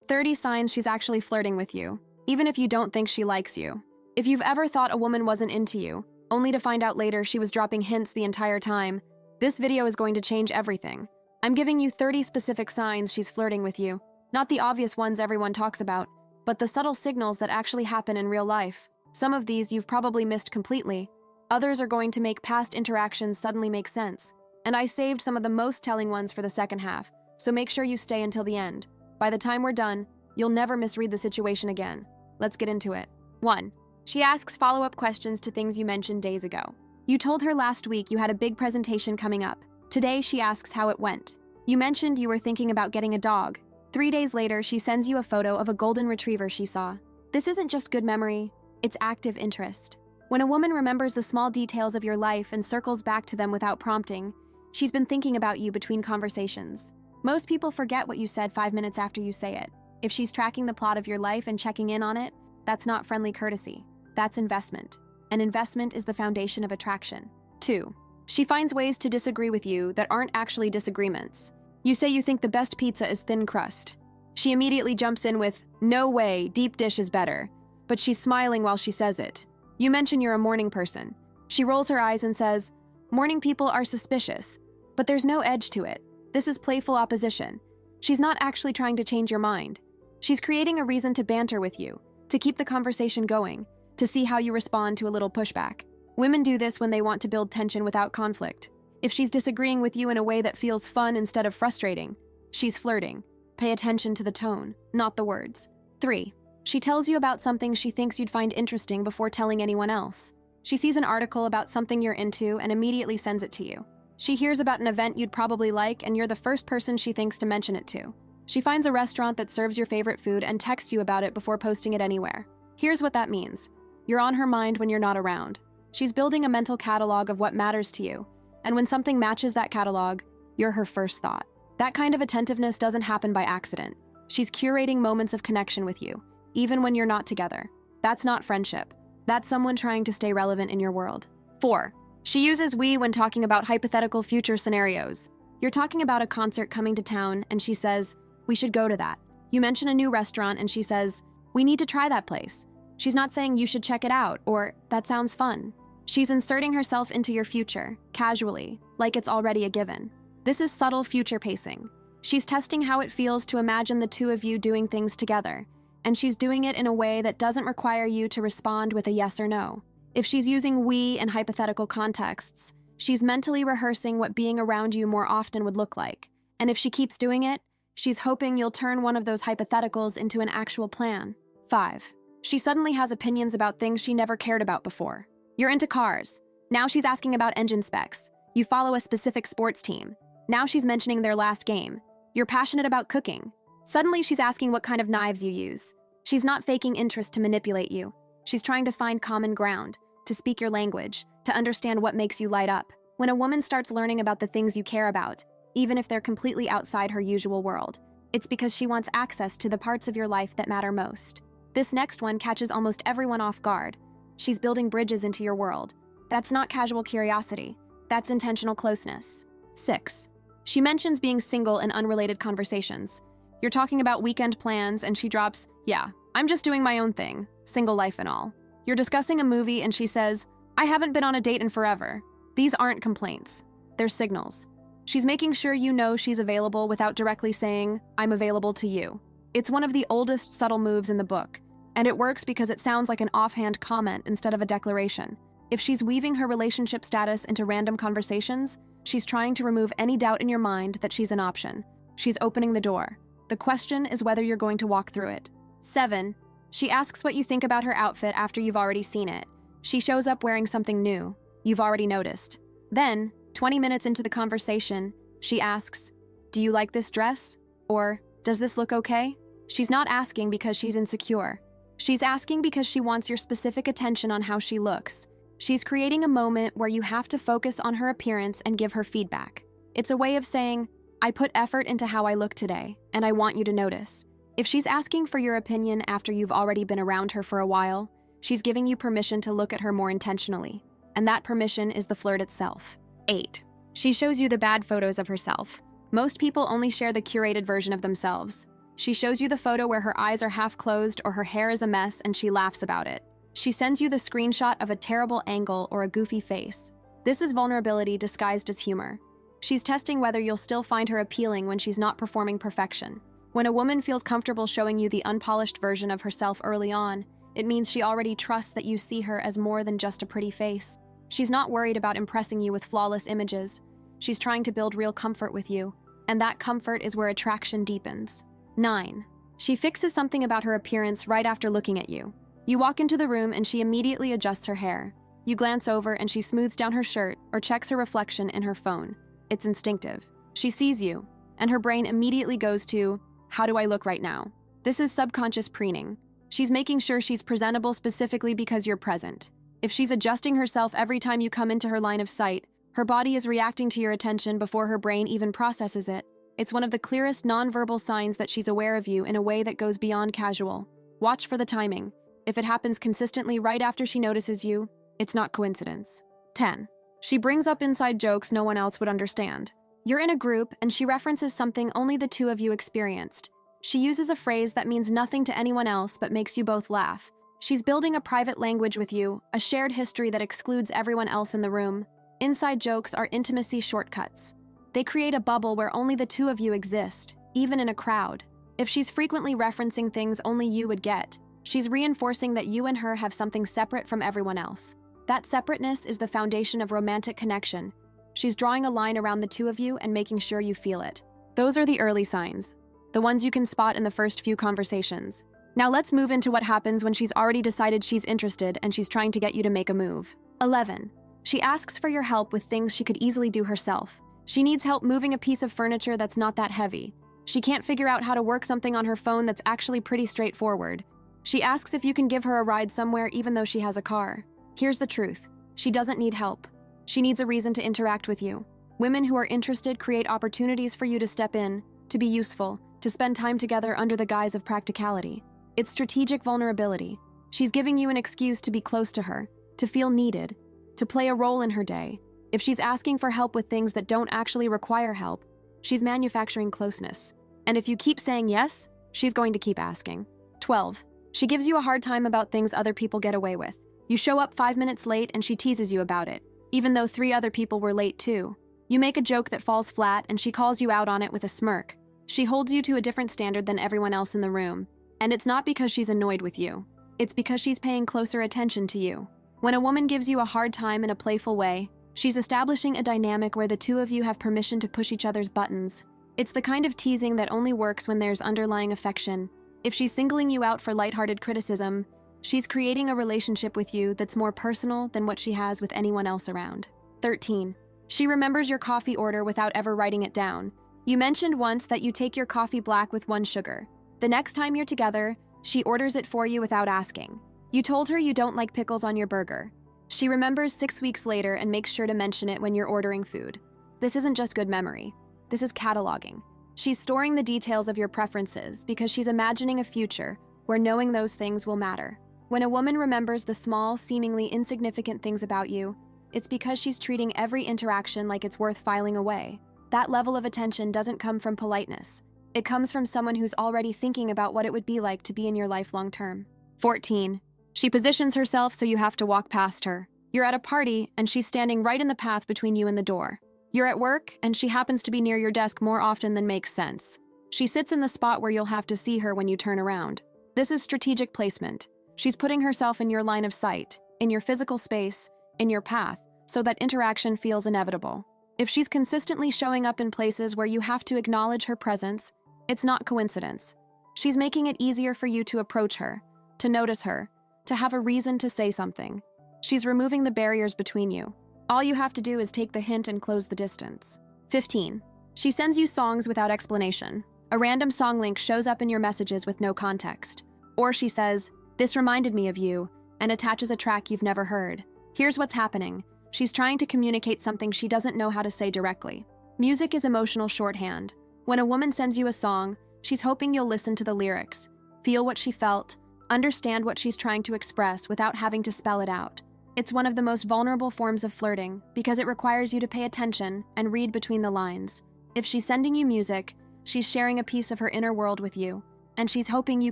30 signs she's actually flirting with you, even if you don't think she likes you. If you've ever thought a woman wasn't into you, only to find out later she was dropping hints the entire time, this video is going to change everything. I'm giving you 30 specific signs she's flirting with you, not the obvious ones everyone talks about, but the subtle signals that actually happen in real life. Some of these you've probably missed completely. Others are going to make past interactions suddenly make sense. And I saved some of the most telling ones for the second half, so make sure you stay until the end. By the time we're done, you'll never misread the situation again. Let's get into it. 1. She asks follow-up questions to things you mentioned days ago. You told her last week you had a big presentation coming up. Today, she asks how it went. You mentioned you were thinking about getting a dog. 3 days later, she sends you a photo of a golden retriever she saw. This isn't just good memory, it's active interest. When a woman remembers the small details of your life and circles back to them without prompting, she's been thinking about you between conversations. Most people forget what you said 5 minutes after you say it. If she's tracking the plot of your life and checking in on it, that's not friendly courtesy. That's investment. And investment is the foundation of attraction. 2. She finds ways to disagree with you that aren't actually disagreements. You say you think the best pizza is thin crust. She immediately jumps in with, "No way, deep dish is better." But she's smiling while she says it. You mention you're a morning person. She rolls her eyes and says, "Morning people are suspicious." But there's no edge to it. This is playful opposition. She's not actually trying to change your mind. She's creating a reason to banter with you, to keep the conversation going, to see how you respond to a little pushback. Women do this when they want to build tension without conflict. If she's disagreeing with you in a way that feels fun instead of frustrating, she's flirting. Pay attention to the tone, not the words. 3. She tells you about something she thinks you'd find interesting before telling anyone else. She sees an article about something you're into and immediately sends it to you. She hears about an event you'd probably like and you're the first person she thinks to mention it to. She finds a restaurant that serves your favorite food and texts you about it before posting it anywhere. Here's what that means. You're on her mind when you're not around. She's building a mental catalog of what matters to you, and when something matches that catalog, you're her first thought. That kind of attentiveness doesn't happen by accident. She's curating moments of connection with you, even when you're not together. That's not friendship. That's someone trying to stay relevant in your world. 4. She uses we when talking about hypothetical future scenarios. You're talking about a concert coming to town, and she says, "We should go to that." You mention a new restaurant, and she says, "We need to try that place." She's not saying you should check it out, or that sounds fun. She's inserting herself into your future, casually, like it's already a given. This is subtle future pacing. She's testing how it feels to imagine the two of you doing things together, and she's doing it in a way that doesn't require you to respond with a yes or no. If she's using we in hypothetical contexts, she's mentally rehearsing what being around you more often would look like. And if she keeps doing it, she's hoping you'll turn one of those hypotheticals into an actual plan. 5. She suddenly has opinions about things she never cared about before. You're into cars. Now she's asking about engine specs. You follow a specific sports team. Now she's mentioning their last game. You're passionate about cooking. Suddenly she's asking what kind of knives you use. She's not faking interest to manipulate you. She's trying to find common ground, to speak your language, to understand what makes you light up. When a woman starts learning about the things you care about, even if they're completely outside her usual world, it's because she wants access to the parts of your life that matter most. This next one catches almost everyone off guard. She's building bridges into your world. That's not casual curiosity. That's intentional closeness. 6. She mentions being single in unrelated conversations. You're talking about weekend plans and she drops, "Yeah, I'm just doing my own thing, single life and all." You're discussing a movie and she says, "I haven't been on a date in forever." These aren't complaints. They're signals. She's making sure you know she's available without directly saying, "I'm available to you." It's one of the oldest subtle moves in the book, and it works because it sounds like an offhand comment instead of a declaration. If she's weaving her relationship status into random conversations, she's trying to remove any doubt in your mind that she's an option. She's opening the door. The question is whether you're going to walk through it. 7. She asks what you think about her outfit after you've already seen it. She shows up wearing something new. You've already noticed. Then, 20 minutes into the conversation, she asks, "Do you like this dress?" Or, "Does this look okay?" She's not asking because she's insecure. She's asking because she wants your specific attention on how she looks. She's creating a moment where you have to focus on her appearance and give her feedback. It's a way of saying, "I put effort into how I look today, and I want you to notice." If she's asking for your opinion after you've already been around her for a while, she's giving you permission to look at her more intentionally. And that permission is the flirt itself. 8. She shows you the bad photos of herself. Most people only share the curated version of themselves. She shows you the photo where her eyes are half closed or her hair is a mess and she laughs about it. She sends you the screenshot of a terrible angle or a goofy face. This is vulnerability disguised as humor. She's testing whether you'll still find her appealing when she's not performing perfection. When a woman feels comfortable showing you the unpolished version of herself early on, it means she already trusts that you see her as more than just a pretty face. She's not worried about impressing you with flawless images. She's trying to build real comfort with you, and that comfort is where attraction deepens. 9. She fixes something about her appearance right after looking at you. You walk into the room and she immediately adjusts her hair. You glance over and she smooths down her shirt or checks her reflection in her phone. It's instinctive. She sees you, and her brain immediately goes to, how do I look right now? This is subconscious preening. She's making sure she's presentable specifically because you're present. If she's adjusting herself every time you come into her line of sight, her body is reacting to your attention before her brain even processes it. It's one of the clearest nonverbal signs that she's aware of you in a way that goes beyond casual. Watch for the timing. If it happens consistently right after she notices you, it's not coincidence. 10. She brings up inside jokes no one else would understand. You're in a group and she references something only the two of you experienced. She uses a phrase that means nothing to anyone else but makes you both laugh. She's building a private language with you, a shared history that excludes everyone else in the room. Inside jokes are intimacy shortcuts. They create a bubble where only the two of you exist, even in a crowd. If she's frequently referencing things only you would get, she's reinforcing that you and her have something separate from everyone else. That separateness is the foundation of romantic connection. She's drawing a line around the two of you and making sure you feel it. Those are the early signs, the ones you can spot in the first few conversations. Now let's move into what happens when she's already decided she's interested and she's trying to get you to make a move. 11. She asks for your help with things she could easily do herself. She needs help moving a piece of furniture that's not that heavy. She can't figure out how to work something on her phone that's actually pretty straightforward. She asks if you can give her a ride somewhere even though she has a car. Here's the truth. She doesn't need help. She needs a reason to interact with you. Women who are interested create opportunities for you to step in, to be useful, to spend time together under the guise of practicality. It's strategic vulnerability. She's giving you an excuse to be close to her, to feel needed, to play a role in her day. If she's asking for help with things that don't actually require help, she's manufacturing closeness. And if you keep saying yes, she's going to keep asking. 12. She gives you a hard time about things other people get away with. You show up 5 minutes late and she teases you about it, even though 3 other people were late too. You make a joke that falls flat and she calls you out on it with a smirk. She holds you to a different standard than everyone else in the room. And it's not because she's annoyed with you. It's because she's paying closer attention to you. When a woman gives you a hard time in a playful way, she's establishing a dynamic where the two of you have permission to push each other's buttons. It's the kind of teasing that only works when there's underlying affection. If she's singling you out for lighthearted criticism, she's creating a relationship with you that's more personal than what she has with anyone else around. 13. She remembers your coffee order without ever writing it down. You mentioned once that you take your coffee black with 1 sugar. The next time you're together, she orders it for you without asking. You told her you don't like pickles on your burger. She remembers 6 weeks later and makes sure to mention it when you're ordering food. This isn't just good memory. This is cataloging. She's storing the details of your preferences because she's imagining a future where knowing those things will matter. When a woman remembers the small, seemingly insignificant things about you, it's because she's treating every interaction like it's worth filing away. That level of attention doesn't come from politeness. It comes from someone who's already thinking about what it would be like to be in your life long term. 14. She positions herself so you have to walk past her. You're at a party and she's standing right in the path between you and the door. You're at work and she happens to be near your desk more often than makes sense. She sits in the spot where you'll have to see her when you turn around. This is strategic placement. She's putting herself in your line of sight, in your physical space, in your path, so that interaction feels inevitable. If she's consistently showing up in places where you have to acknowledge her presence, it's not coincidence. She's making it easier for you to approach her, to notice her, to have a reason to say something. She's removing the barriers between you. All you have to do is take the hint and close the distance. 15. She sends you songs without explanation. A random song link shows up in your messages with no context. Or she says, "This reminded me of you," and attaches a track you've never heard. Here's what's happening. She's trying to communicate something she doesn't know how to say directly. Music is emotional shorthand. When a woman sends you a song, she's hoping you'll listen to the lyrics, feel what she felt, understand what she's trying to express without having to spell it out. It's one of the most vulnerable forms of flirting because it requires you to pay attention and read between the lines. If she's sending you music, she's sharing a piece of her inner world with you, and she's hoping you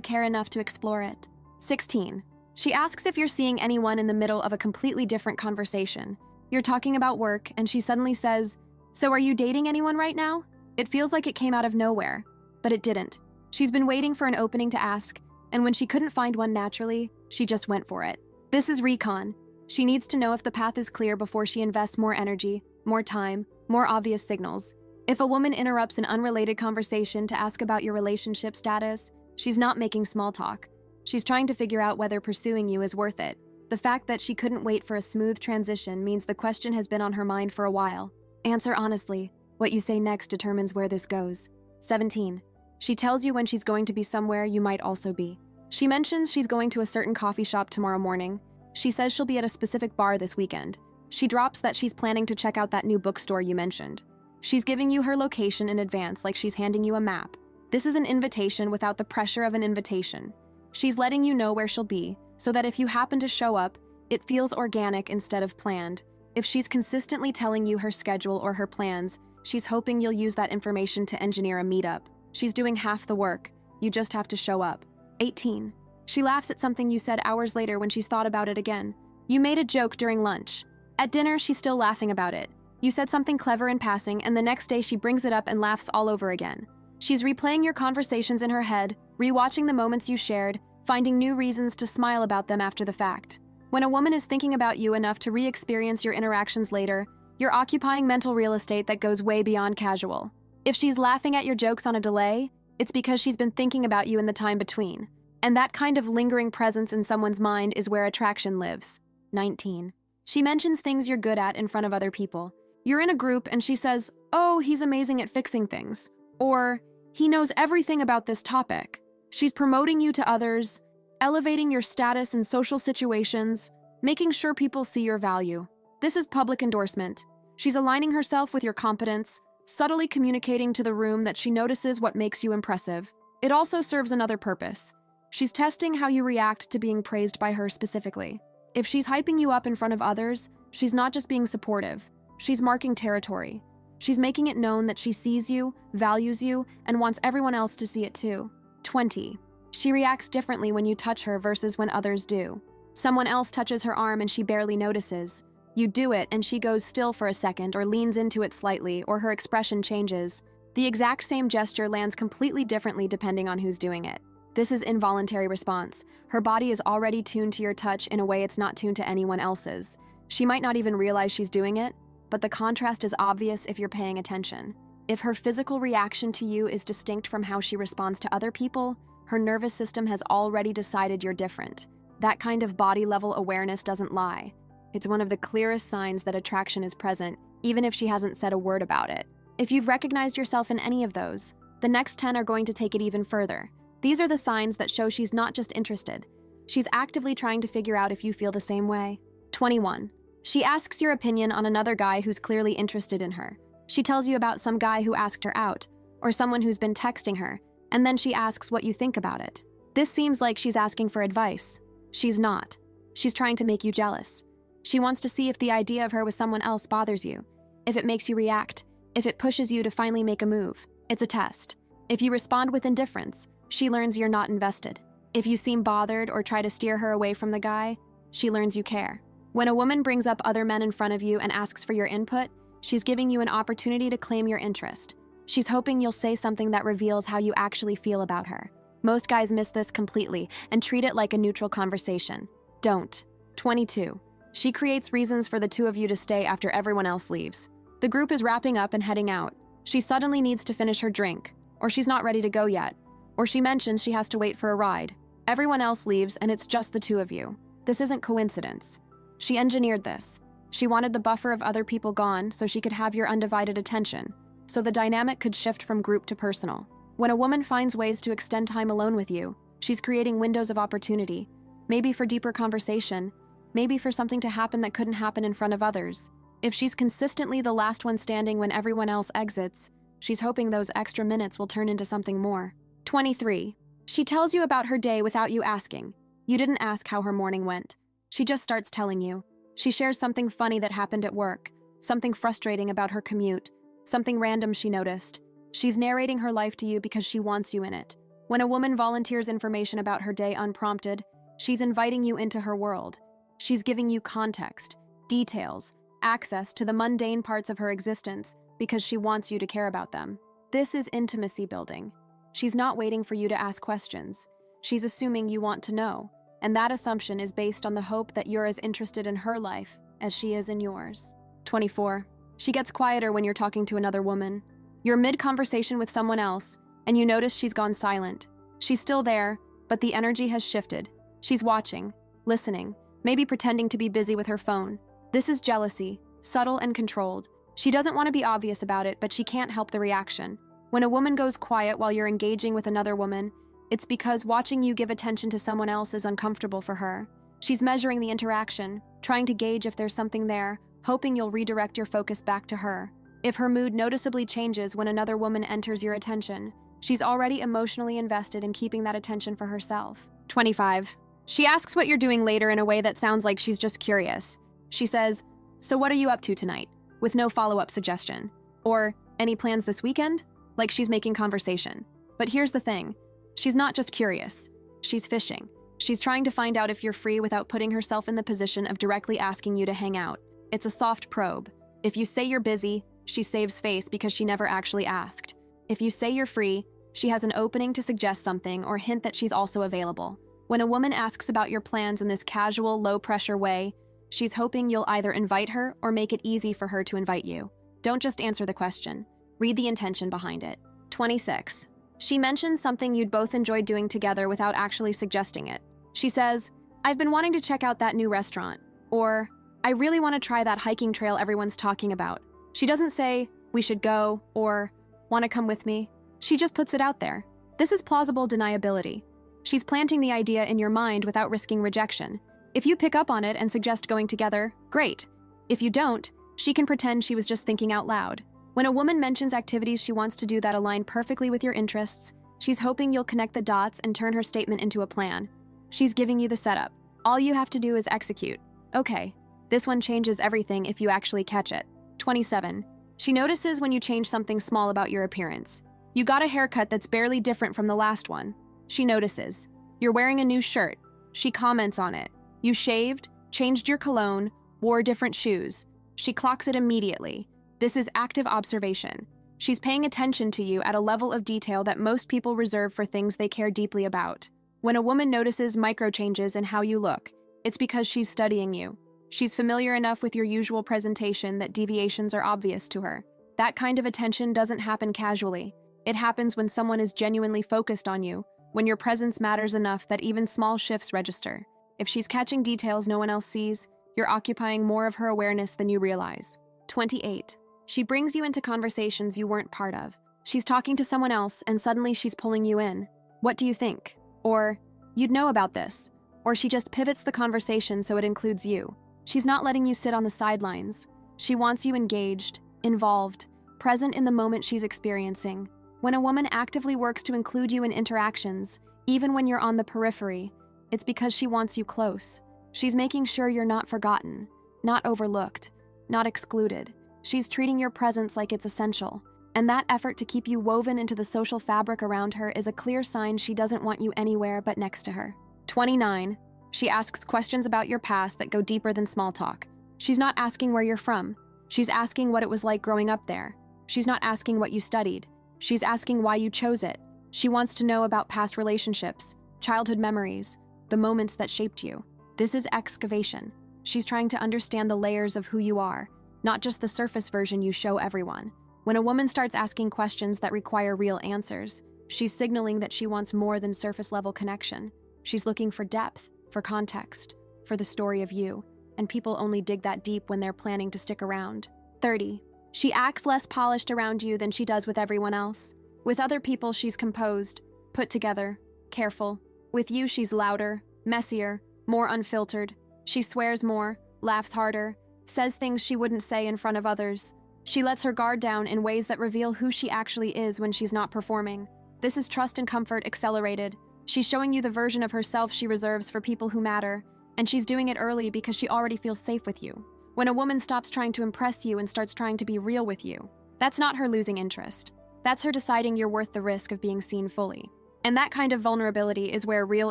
care enough to explore it. 16. She asks if you're seeing anyone in the middle of a completely different conversation. You're talking about work, and she suddenly says, "So are you dating anyone right now?" It feels like it came out of nowhere, but it didn't. She's been waiting for an opening to ask, and when she couldn't find one naturally, she just went for it. This is recon. She needs to know if the path is clear before she invests more energy, more time, more obvious signals. If a woman interrupts an unrelated conversation to ask about your relationship status, she's not making small talk. She's trying to figure out whether pursuing you is worth it. The fact that she couldn't wait for a smooth transition means the question has been on her mind for a while. Answer honestly. What you say next determines where this goes. 17. She tells you when she's going to be somewhere you might also be. She mentions she's going to a certain coffee shop tomorrow morning. She says she'll be at a specific bar this weekend. She drops that she's planning to check out that new bookstore you mentioned. She's giving you her location in advance like she's handing you a map. This is an invitation without the pressure of an invitation. She's letting you know where she'll be, so that if you happen to show up, it feels organic instead of planned. If she's consistently telling you her schedule or her plans, she's hoping you'll use that information to engineer a meetup. She's doing half the work. You just have to show up. 18. She laughs at something you said hours later when she's thought about it again. You made a joke during lunch. At dinner, she's still laughing about it. You said something clever in passing, and the next day she brings it up and laughs all over again. She's replaying your conversations in her head, rewatching the moments you shared, finding new reasons to smile about them after the fact. When a woman is thinking about you enough to re-experience your interactions later, you're occupying mental real estate that goes way beyond casual. If she's laughing at your jokes on a delay, it's because she's been thinking about you in the time between. And that kind of lingering presence in someone's mind is where attraction lives. 19. She mentions things you're good at in front of other people. You're in a group and she says, "Oh, he's amazing at fixing things." Or, "He knows everything about this topic." She's promoting you to others, elevating your status in social situations, making sure people see your value. This is public endorsement. She's aligning herself with your competence, subtly communicating to the room that she notices what makes you impressive. It also serves another purpose. She's testing how you react to being praised by her specifically. If she's hyping you up in front of others, she's not just being supportive. She's marking territory. She's making it known that she sees you, values you, and wants everyone else to see it too. 20. She reacts differently when you touch her versus when others do. Someone else touches her arm and she barely notices. You do it and she goes still for a second or leans into it slightly, or her expression changes. The exact same gesture lands completely differently depending on who's doing it. This is involuntary response. Her body is already tuned to your touch in a way it's not tuned to anyone else's. She might not even realize she's doing it, but the contrast is obvious if you're paying attention. If her physical reaction to you is distinct from how she responds to other people, her nervous system has already decided you're different. That kind of body-level awareness doesn't lie. It's one of the clearest signs that attraction is present, even if she hasn't said a word about it. If you've recognized yourself in any of those, the next 10 are going to take it even further. These are the signs that show she's not just interested. She's actively trying to figure out if you feel the same way. 21. She asks your opinion on another guy who's clearly interested in her. She tells you about some guy who asked her out, or someone who's been texting her, and then she asks what you think about it. This seems like she's asking for advice. She's not. She's trying to make you jealous. She wants to see if the idea of her with someone else bothers you, if it makes you react, if it pushes you to finally make a move. It's a test. If you respond with indifference, she learns you're not invested. If you seem bothered or try to steer her away from the guy, she learns you care. When a woman brings up other men in front of you and asks for your input, she's giving you an opportunity to claim your interest. She's hoping you'll say something that reveals how you actually feel about her. Most guys miss this completely and treat it like a neutral conversation. Don't. 22. She creates reasons for the two of you to stay after everyone else leaves. The group is wrapping up and heading out. She suddenly needs to finish her drink, or she's not ready to go yet, or she mentions she has to wait for a ride. Everyone else leaves and it's just the two of you. This isn't coincidence. She engineered this. She wanted the buffer of other people gone so she could have your undivided attention, so the dynamic could shift from group to personal. When a woman finds ways to extend time alone with you, she's creating windows of opportunity, maybe for deeper conversation, maybe for something to happen that couldn't happen in front of others. If she's consistently the last one standing when everyone else exits, she's hoping those extra minutes will turn into something more. 23. She tells you about her day without you asking. You didn't ask how her morning went. She just starts telling you. She shares something funny that happened at work, something frustrating about her commute, something random she noticed. She's narrating her life to you because she wants you in it. When a woman volunteers information about her day unprompted, she's inviting you into her world. She's giving you context, details, access to the mundane parts of her existence because she wants you to care about them. This is intimacy building. She's not waiting for you to ask questions. She's assuming you want to know, and that assumption is based on the hope that you're as interested in her life as she is in yours. 24. She gets quieter when you're talking to another woman. You're mid-conversation with someone else, and you notice she's gone silent. She's still there, but the energy has shifted. She's watching, listening, maybe pretending to be busy with her phone. This is jealousy, subtle and controlled. She doesn't want to be obvious about it, but she can't help the reaction. When a woman goes quiet while you're engaging with another woman, it's because watching you give attention to someone else is uncomfortable for her. She's measuring the interaction, trying to gauge if there's something there, hoping you'll redirect your focus back to her. If her mood noticeably changes when another woman enters your attention, she's already emotionally invested in keeping that attention for herself. 25. She asks what you're doing later in a way that sounds like she's just curious. She says, "So what are you up to tonight?" with no follow-up suggestion. Or, "Any plans this weekend?" like she's making conversation. But here's the thing. She's not just curious. She's fishing. She's trying to find out if you're free without putting herself in the position of directly asking you to hang out. It's a soft probe. If you say you're busy, she saves face because she never actually asked. If you say you're free, she has an opening to suggest something or hint that she's also available. When a woman asks about your plans in this casual, low-pressure way, she's hoping you'll either invite her or make it easy for her to invite you. Don't just answer the question. Read the intention behind it. 26. She mentions something you'd both enjoyed doing together without actually suggesting it. She says, "I've been wanting to check out that new restaurant," or "I really want to try that hiking trail everyone's talking about." She doesn't say, "We should go," or "Want to come with me?" She just puts it out there. This is plausible deniability. She's planting the idea in your mind without risking rejection. If you pick up on it and suggest going together, great. If you don't, she can pretend she was just thinking out loud. When a woman mentions activities she wants to do that align perfectly with your interests, she's hoping you'll connect the dots and turn her statement into a plan. She's giving you the setup. All you have to do is execute. Okay, this one changes everything if you actually catch it. 27. She notices when you change something small about your appearance. You got a haircut that's barely different from the last one. She notices. You're wearing a new shirt. She comments on it. You shaved, changed your cologne, wore different shoes. She clocks it immediately. This is active observation. She's paying attention to you at a level of detail that most people reserve for things they care deeply about. When a woman notices micro changes in how you look, it's because she's studying you. She's familiar enough with your usual presentation that deviations are obvious to her. That kind of attention doesn't happen casually. It happens when someone is genuinely focused on you, when your presence matters enough that even small shifts register. If she's catching details no one else sees, you're occupying more of her awareness than you realize. 28. She brings you into conversations you weren't part of. She's talking to someone else and suddenly she's pulling you in. "What do you think?" Or, "You'd know about this." Or she just pivots the conversation so it includes you. She's not letting you sit on the sidelines. She wants you engaged, involved, present in the moment she's experiencing. When a woman actively works to include you in interactions, even when you're on the periphery, it's because she wants you close. She's making sure you're not forgotten, not overlooked, not excluded. She's treating your presence like it's essential. And that effort to keep you woven into the social fabric around her is a clear sign she doesn't want you anywhere but next to her. 29. She asks questions about your past that go deeper than small talk. She's not asking where you're from. She's asking what it was like growing up there. She's not asking what you studied. She's asking why you chose it. She wants to know about past relationships, childhood memories, the moments that shaped you. This is excavation. She's trying to understand the layers of who you are, not just the surface version you show everyone. When a woman starts asking questions that require real answers, she's signaling that she wants more than surface-level connection. She's looking for depth, for context, for the story of you, and people only dig that deep when they're planning to stick around. 30. She acts less polished around you than she does with everyone else. With other people, she's composed, put together, careful. With you, she's louder, messier, more unfiltered. She swears more, laughs harder, says things she wouldn't say in front of others. She lets her guard down in ways that reveal who she actually is when she's not performing. This is trust and comfort accelerated. She's showing you the version of herself she reserves for people who matter, and she's doing it early because she already feels safe with you. When a woman stops trying to impress you and starts trying to be real with you, that's not her losing interest. That's her deciding you're worth the risk of being seen fully. And that kind of vulnerability is where real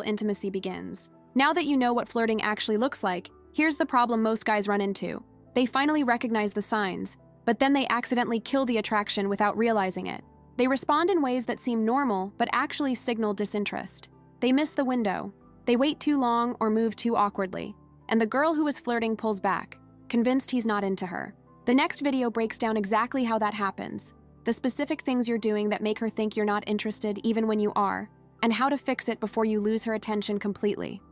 intimacy begins. Now that you know what flirting actually looks like, here's the problem most guys run into. They finally recognize the signs, but then they accidentally kill the attraction without realizing it. They respond in ways that seem normal, but actually signal disinterest. They miss the window. They wait too long or move too awkwardly. And the girl who is flirting pulls back, convinced he's not into her. The next video breaks down exactly how that happens, the specific things you're doing that make her think you're not interested even when you are, and how to fix it before you lose her attention completely.